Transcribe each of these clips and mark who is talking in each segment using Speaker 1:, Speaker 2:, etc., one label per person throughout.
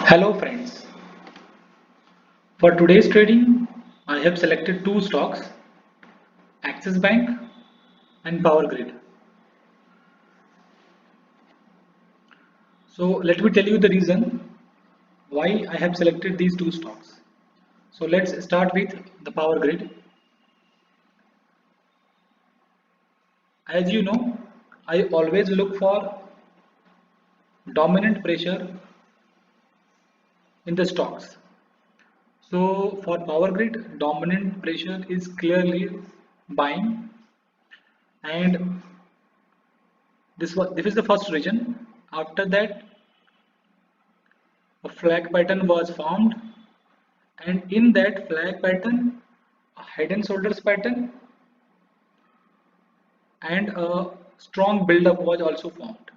Speaker 1: Hello friends, for today's trading I have selected two stocks, Axis Bank and Power Grid. So let me tell you the reason why I have selected these two stocks. So let's start with the Power Grid. As you know, I always look for dominant pressure in the stocks. So for Power Grid, dominant pressure is clearly buying, and this is the first reason. After that, a flag pattern was formed, and in that flag pattern a head and shoulders pattern and a strong build-up was also formed.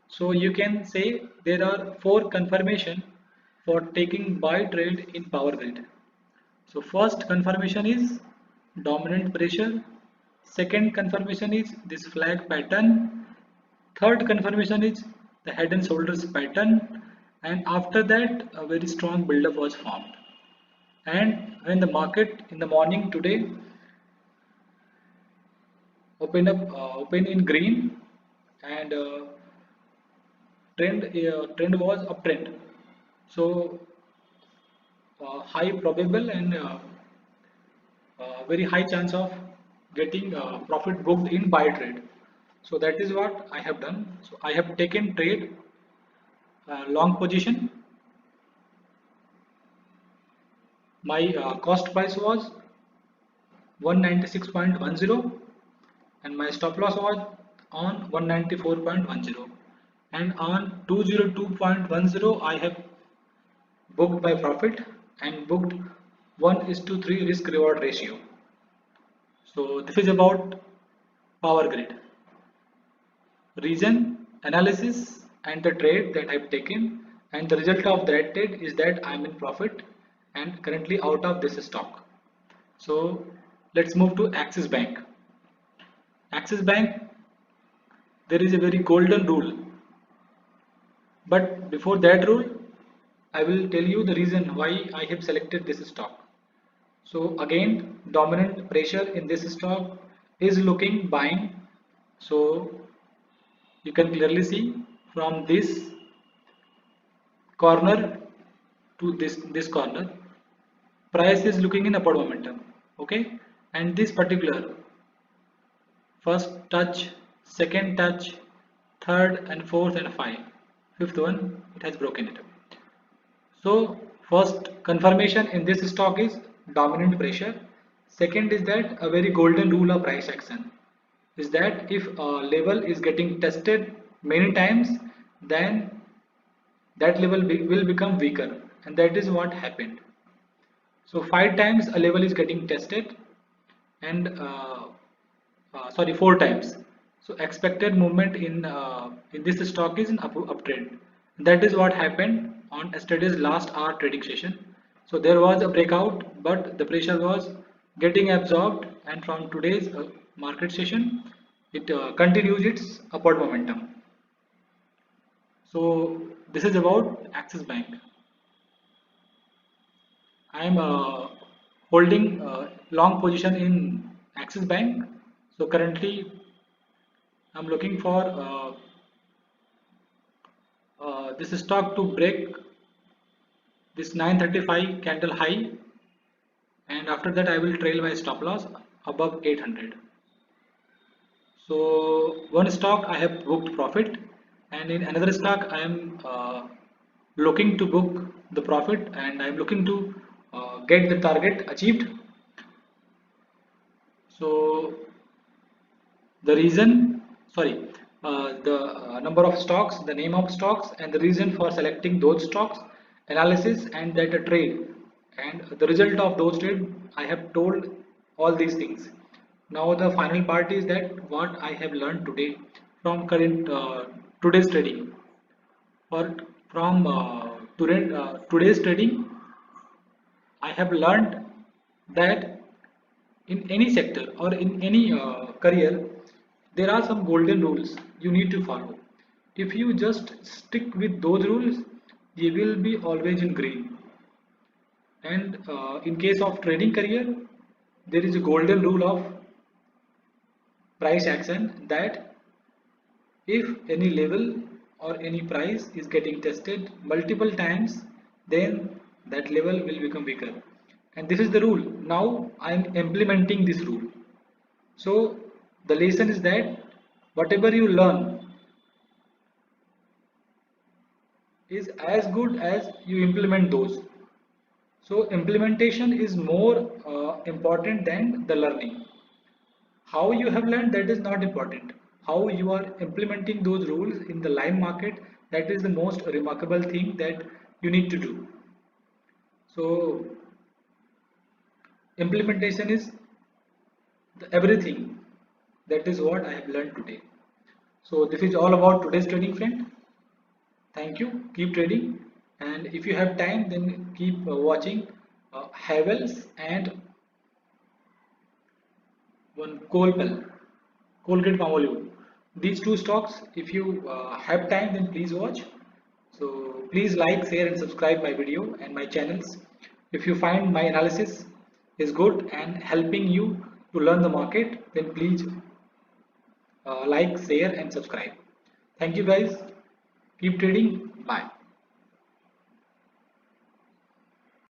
Speaker 1: So you can say there are four confirmation for taking buy trade in Power Grid. So first confirmation is dominant pressure, second confirmation is this flag pattern, third confirmation is the head and shoulders pattern, and after that a very strong build-up was formed. And when the market in the morning today open in green, and trend was uptrend, so high probable and very high chance of getting profit booked in buy trade. So that is what I have done. So I have taken trade long position. My cost price was 196.10 and my stop loss was on 194.10, and on 202.10 I have booked my profit and booked 1:3 risk reward ratio. So this is about Power Grid. Reason, analysis and the trade that I've taken, and the result of that trade is that I'm in profit and currently out of this stock. So let's move to Axis Bank. Axis Bank, there is a very golden rule, but before that rule I will tell you the reason why I have selected this stock. So again, dominant pressure in this stock is looking buying. So you can clearly see from this corner to this corner, price is looking in upward momentum. Okay, and this particular first touch, second touch, third and fourth and fifth one, it has broken it. So first confirmation in this stock is dominant pressure. Second is that a very golden rule of price action is that if a level is getting tested many times, then that level will become weaker, and that is what happened. So 5 times a level is getting tested, and sorry, 4 times. So expected movement in this stock is in uptrend. That is what happened on yesterday's last hour trading session. So there was a breakout, but the pressure was getting absorbed, and from today's market session, it continues its upward momentum. So this is about Axis Bank. I am holding long position in Axis Bank. So currently I'm looking for this stock to break this 935 candle high, and after that I will trail my stop loss above 800. So one stock I have booked profit, and in another stock I am looking to book the profit, and I am looking to get the target achieved. So the reason, sorry, the number of stocks, the name of stocks, and the reason for selecting those stocks, analysis, and that a trade, and the result of those trade, I have told all these things. Now the final part is that what I have learned today from current today's trading, or from today's trading, I have learned that in any sector or in any career, there are some golden rules you need to follow. If you just stick with those rules, you will be always in green. And in case of trading career, there is a golden rule of price action, that if any level or any price is getting tested multiple times, then that level will become weaker. And this is the rule. Now I am implementing this rule. So the lesson is that whatever you learn is as good as you implement those. So implementation is more important than the learning. How you have learned, that is not important. How you are implementing those rules in the live market, that is the most remarkable thing that you need to do. So implementation is everything. That is what I have learned today. So this is all about today's trading, friend. Thank you. Keep trading, and if you have time, then keep watching Havels and one Colgate Palmolive. These two stocks, if you have time, then please watch. So please like, share, and subscribe my video and my channels. If you find my analysis is good and helping you to learn the market, then please like, share, and subscribe. Thank you guys. Keep trading. Bye.